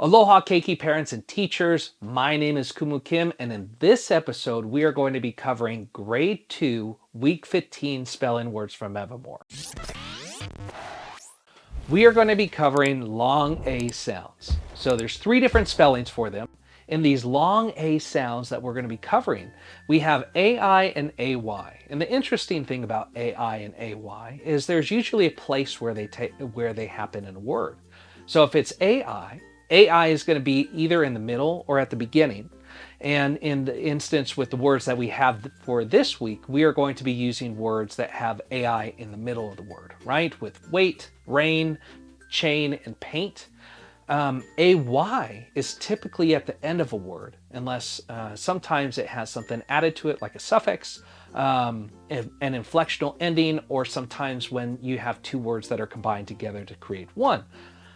Aloha keiki parents and teachers, my name is Kumu Kim, and in this episode we are going to be covering grade 2 week 15 spelling words from Moor. We are going to be covering long A sounds. So there's 3 different spellings for them. In these long A sounds that we're going to be covering, we have AI and AY. And the interesting thing about AI and AY is there's usually a place where they happen in a word. So if it's AI is going to be either in the middle or at the beginning. And in the instance with the words that we have for this week, we are going to be using words that have AI in the middle of the word, right? With wait, rain, chain, and paint. AY is typically at the end of a word, unless sometimes it has something added to it like a suffix, an inflectional ending, or sometimes when you have 2 words that are combined together to create one.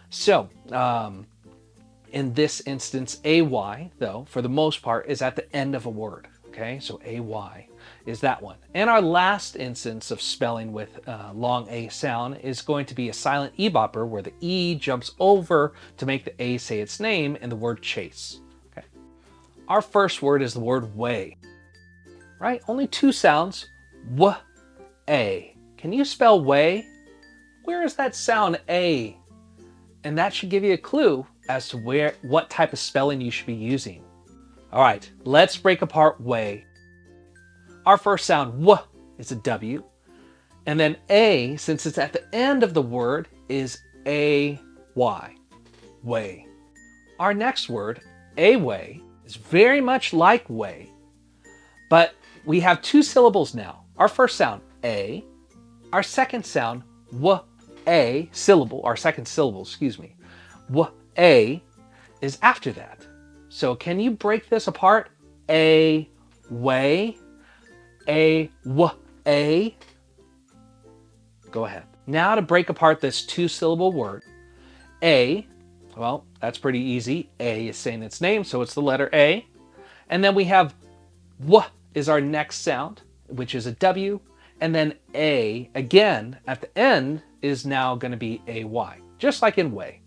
So, in this instance, AY, though, for the most part, is at the end of a word. Okay, so AY is that one. And our last instance of spelling with long A sound is going to be a silent E bopper where the E jumps over to make the A say its name in the word chase. Okay. Our first word is the word way. Right? Only 2 sounds. W-A. Can you spell way? Where is that sound A? And that should give you a clue as to what type of spelling you should be using. All right, let's break apart way. Our first sound, W, is a W. And then A, since it's at the end of the word, is A-Y, way. Our next word, A-way, is very much like way, but we have 2 syllables now. Our first sound, A. Our second sound, W-A, syllable, our second syllable, excuse me. W-A is after that. So can you break this apart? A, way, A, w-a. Go ahead. Now to break apart this 2-syllable word. A, well, that's pretty easy. A is saying its name, so it's the letter A. And then we have W is our next sound, which is a W. And then A, again, at the end, is now going to be A-Y, just like in way.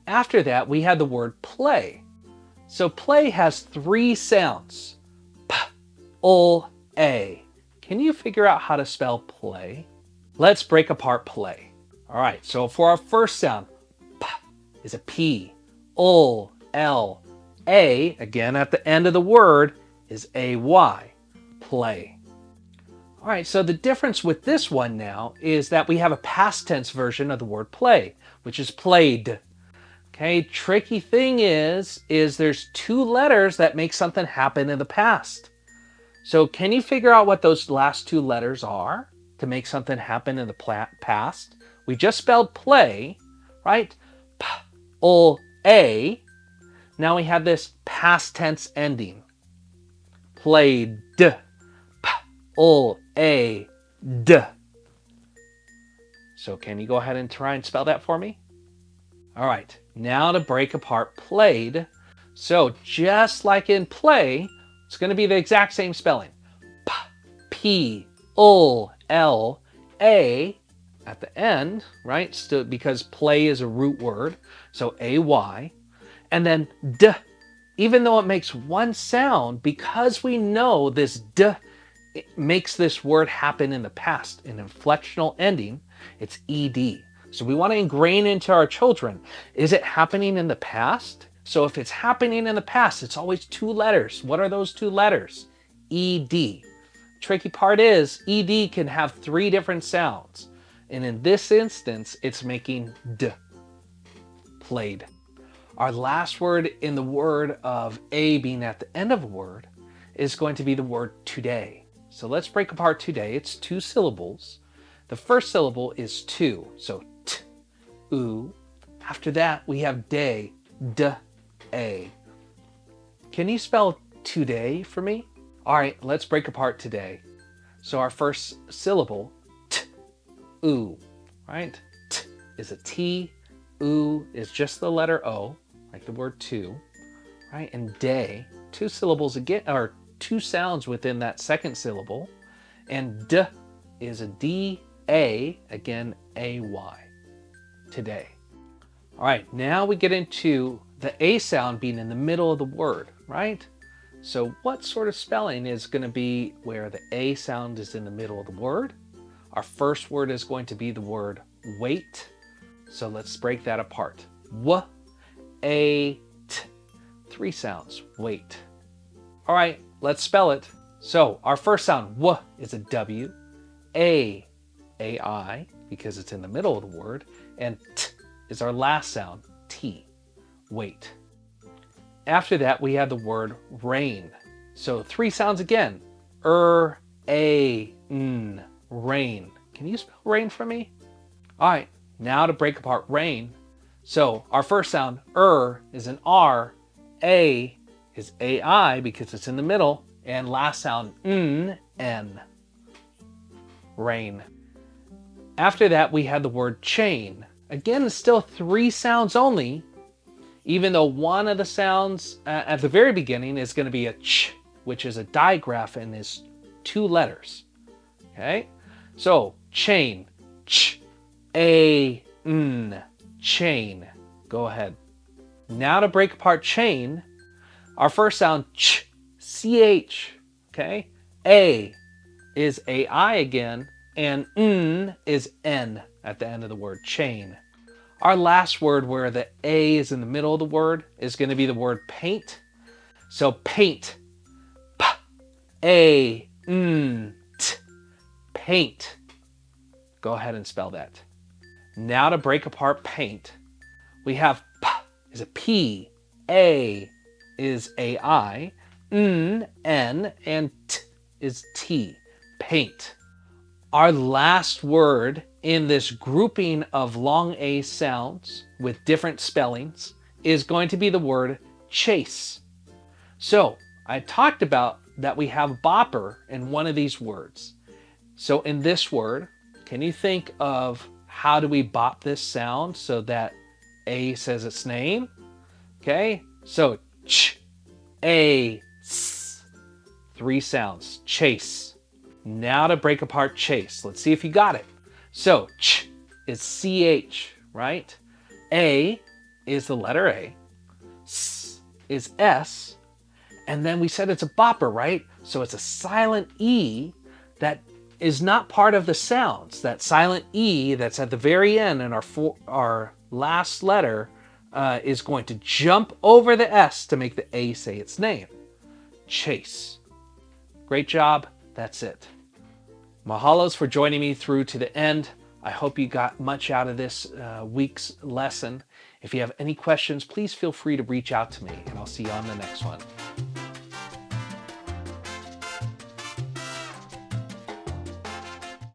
After that, we had the word play. So play has 3 sounds. P, ul, a. Can you figure out how to spell play? Let's break apart play. All right, so for our first sound, P is a P. Ul, L. A, again at the end of the word, is A-Y. Play. All right, so the difference with this one now is that we have a past tense version of the word play, which is played. Okay, tricky thing is there's 2 letters that make something happen in the past. So can you figure out what those last 2 letters are to make something happen in the past? We just spelled play, right? P, ul, a. Now we have this past tense ending. Played. P, ul, a, d. So can you go ahead and try and spell that for me? All right, now to break apart played. So just like in play, it's going to be the exact same spelling. P, P, ul, L, A at the end, right? Still, because play is a root word, so A-Y. And then D, even though it makes 1 sound, because we know this D it makes this word happen in the past, an inflectional ending, it's ED. So we want to ingrain into our children, is it happening in the past? So if it's happening in the past, it's always 2 letters. What are those 2 letters? ED. Tricky part is ED can have 3 different sounds. And in this instance, it's making D. Played. Our last word in the word of A being at the end of a word is going to be the word today. So let's break apart today. It's 2 syllables. The first syllable is to, so t, oo. After that, we have day, d-a. Can you spell today for me? All right, let's break apart today. So our first syllable, t, oo, right? T is a T, oo is just the letter O, like the word to, right? And day, 2 syllables again, or 2 sounds within that second syllable. And d is a D, A, again, A-Y, today. All right, now we get into the A sound being in the middle of the word, right? So what sort of spelling is going to be where the A sound is in the middle of the word? Our first word is going to be the word wait. So let's break that apart. W, A, T. 3 sounds. Wait. All right, let's spell it. So our first sound, W, is a W. A, A-I, because it's in the middle of the word. And T is our last sound, T. Wait. After that, we have the word rain. So 3 sounds again. A, N, rain. Can you spell rain for me? All right, now to break apart rain. So our first sound, is an R. A is AI because it's in the middle. And last sound, N. Rain. After that, we have the word chain. Again, it's still 3 sounds only, even though one of the sounds at the very beginning is going to be a ch, which is a digraph and is 2 letters. Okay, so chain, ch, a, n, chain. Go ahead. Now to break apart chain, our first sound, ch, ch. Okay, a is ai again, and n is n at the end of the word chain. Our last word where the A is in the middle of the word is going to be the word paint. So paint. P-A-N-T. Paint. Go ahead and spell that. Now to break apart paint, we have P is a P, A is A-I, N, N, and T is T. Paint. Our last word in this grouping of long A sounds with different spellings is going to be the word chase. So I talked about that we have bopper in one of these words. So in this word, can you think of how do we bop this sound so that A says its name? Okay, so ch, A, s. 3 sounds, chase. Now to break apart chase. Let's see if you got it. So ch is ch, right? A is the letter A. S is S. And then we said it's a bopper, right? So it's a silent E that is not part of the sounds. That silent E that's at the very end and our last letter is going to jump over the S to make the A say its name. Chase. Great job. That's it. Mahalos for joining me through to the end. I hope you got much out of this week's lesson. If you have any questions, please feel free to reach out to me, and I'll see you on the next one.